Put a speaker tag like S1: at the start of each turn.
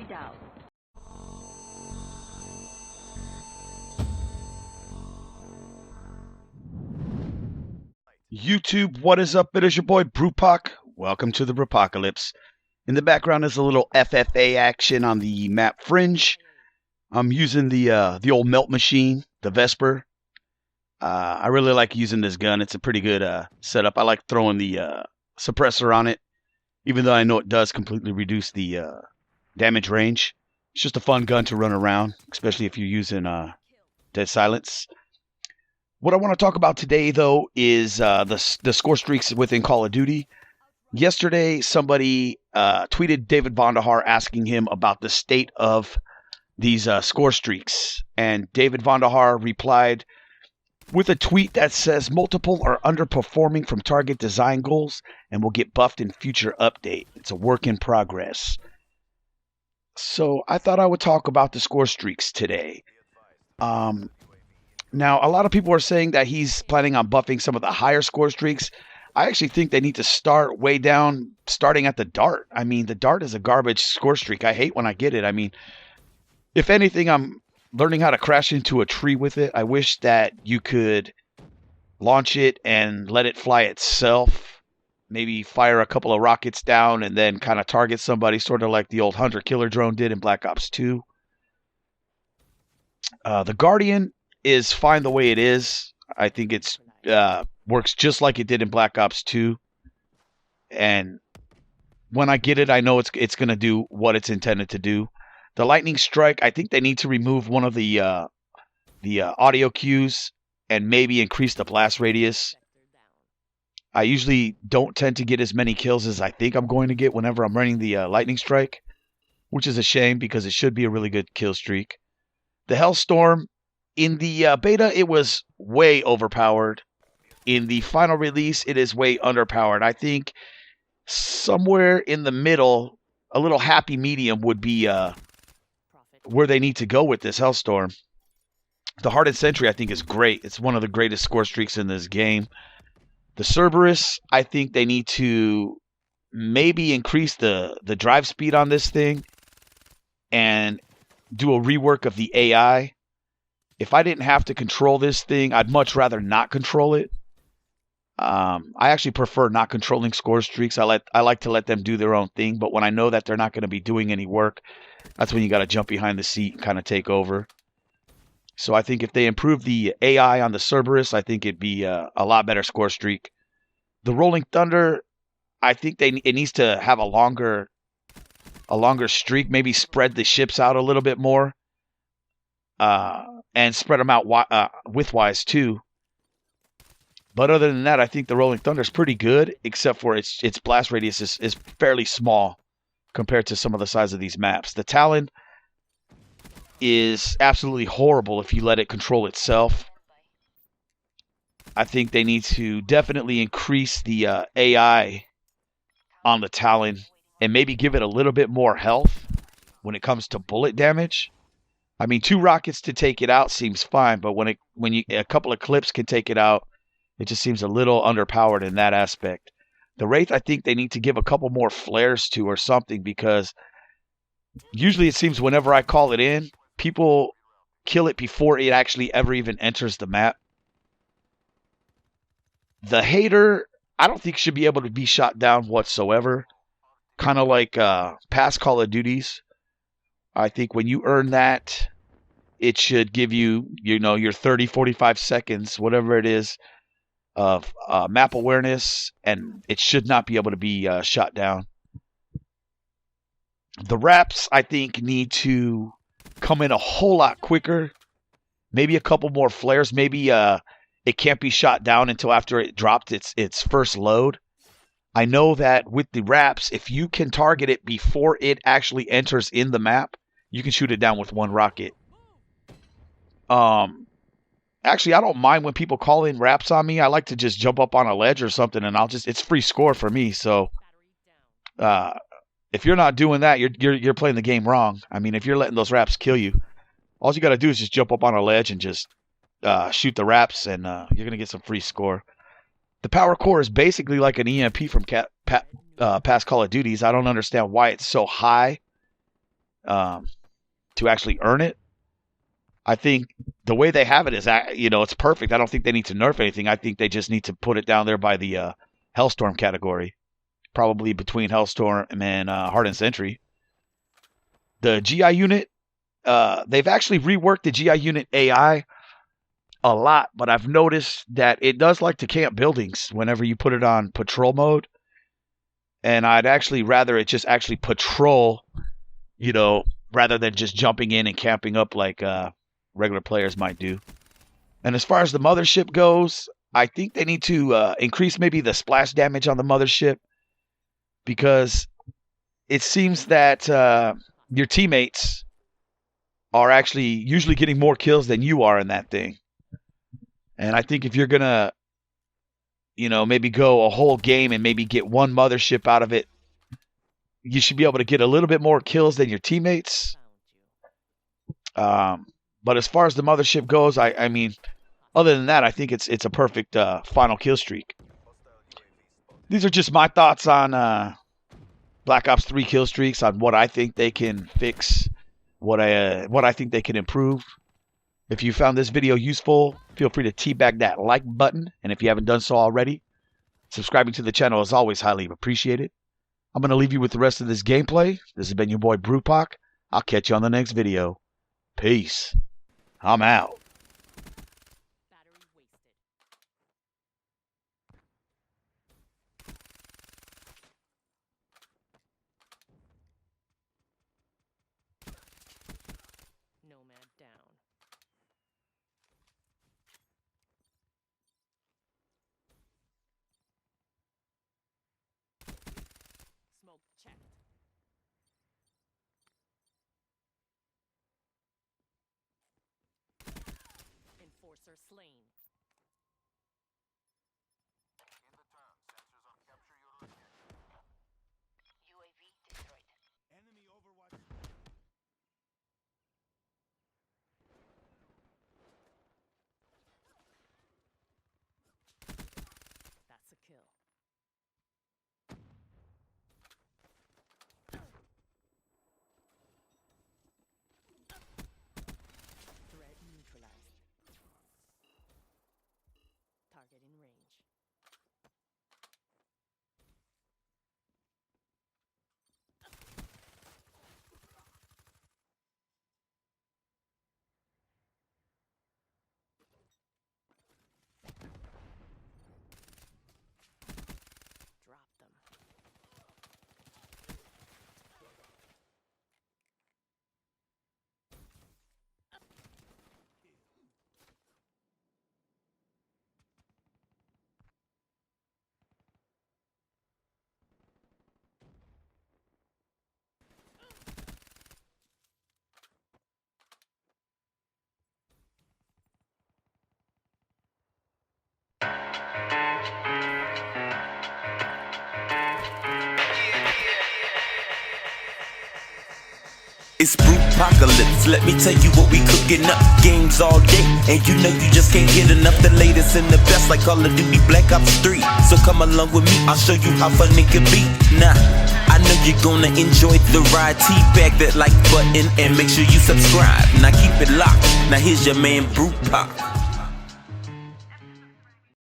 S1: down.
S2: YouTube, what is up? It is your boy Brewpoc. Welcome to the Brewpocalypz. In the background is a little FFA action on the map Fringe. I'm using the old melt machine, the Vesper. I really like using this gun. It's a pretty good setup. I like throwing the suppressor on it, even though I know it does completely reduce the damage range. It's just a fun gun to run around, especially if you're using dead silence. What I want to talk about today, though, is the score streaks within Call of Duty. Yesterday, somebody tweeted David Vonderhaar asking him about the state of these score streaks. And David Vonderhaar replied with a tweet that says, multiple are underperforming from target design goals and will get buffed in future update. It's a work in progress. So I thought I would talk about the score streaks today. Now, a lot of people are saying that he's planning on buffing some of the higher score streaks. I actually think they need to start way down, starting at the dart. I mean, the dart is a garbage score streak. I hate when I get it. I mean, if anything, I'm learning how to crash into a tree with it. I wish that you could launch it and let it fly itself. Maybe fire a couple of rockets down and then kind of target somebody, sort of like the old hunter-killer drone did in Black Ops 2. The Guardian is fine the way it is. I think it's works just like it did in Black Ops 2. And when I get it, I know it's going to do what it's intended to do. The Lightning Strike, I think they need to remove one of the audio cues and maybe increase the blast radius. I usually don't tend to get as many kills as I think I'm going to get whenever I'm running the Lightning Strike, which is a shame because it should be a really good kill streak. The Hellstorm, in the beta, it was way overpowered. In the final release, it is way underpowered. I think somewhere in the middle, a little happy medium would be where they need to go with this Hellstorm. The Hardened Sentry, I think, is great. It's one of the greatest score streaks in this game. The Cerberus, I think they need to maybe increase the drive speed on this thing and do a rework of the AI. If I didn't have to control this thing, I'd much rather not control it. I actually prefer not controlling score streaks. I like to let them do their own thing, but when I know that they're not going to be doing any work, that's when you got to jump behind the seat and kind of take over. So I think if they improve the AI on the Cerberus, I think it'd be a lot better score streak. The Rolling Thunder, I think it needs to have a longer streak. Maybe spread the ships out a little bit more, and spread them out widthwise too. But other than that, I think the Rolling Thunder is pretty good, except for its blast radius is fairly small compared to some of the size of these maps. The Talon is absolutely horrible if you let it control itself. I think they need to definitely increase the AI on the Talon and maybe give it a little bit more health when it comes to bullet damage. I mean, 2 rockets to take it out seems fine, but when a couple of clips can take it out, it just seems a little underpowered in that aspect. The Wraith, I think they need to give a couple more flares to or something, because usually it seems whenever I call it in, people kill it before it actually ever even enters the map. The Hater, I don't think should be able to be shot down whatsoever. Kind of like past Call of Duties. I think when you earn that, it should give you, your 30, 45 seconds, whatever it is, of map awareness, and it should not be able to be shot down. The Wraps, I think, need to come in a whole lot quicker. Maybe a couple more flares. Maybe it can't be shot down until after it dropped its first load. I know that with the Wraps, if you can target it before it actually enters in the map, you can shoot it down with 1 rocket. Actually, I don't mind when people call in Wraps on me. I like to just jump up on a ledge or something, and it's free score for me. So, if you're not doing that, you're playing the game wrong. I mean, if you're letting those Wraps kill you, all you got to do is just jump up on a ledge and just shoot the Wraps, and you're gonna get some free score. The Power Core is basically like an EMP from past Call of Duties. I don't understand why it's so high. um, to actually earn it. I think the way they have it is, it's perfect. I don't think they need to nerf anything. I think they just need to put it down there by the Hellstorm category, probably between Hellstorm and Hardened Sentry. The GI unit, they've actually reworked the GI unit AI a lot, but I've noticed that it does like to camp buildings whenever you put it on patrol mode. And I'd actually rather it just actually patrol, rather than just jumping in and camping up like regular players might do. And as far as the mothership goes, I think they need to increase maybe the splash damage on the mothership, because it seems that your teammates are actually usually getting more kills than you are in that thing. And I think if you're going to, maybe go a whole game and maybe get one mothership out of it, you should be able to get a little bit more kills than your teammates. But as far as the mothership goes, I mean, other than that, I think it's a perfect final kill streak. These are just my thoughts on Black Ops 3 kill streaks, on what I think they can fix, what I think they can improve. If you found this video useful, feel free to teabag that like button. And if you haven't done so already, subscribing to the channel is always highly appreciated. I'm going to leave you with the rest of this gameplay. This has been your boy Brewpoc. I'll catch you on the next video. Peace. I'm out.
S1: Nomad down. Smoke checked. Enforcer slain. UAV destroyed.
S3: Enemy overwatch.
S1: That's a kill. Threat neutralized. Target in range. Drop them.
S4: It's Brewpocalypz, let me tell you what we cooking up. Games all day, and you know you just can't get enough. The latest and the best, like Call of Duty Black Ops 3. So come along with me, I'll show you how fun it can be. Nah, I know you're gonna enjoy the ride. Teabag that like button and make sure you subscribe. Now keep it locked, now here's your man Brewpoc.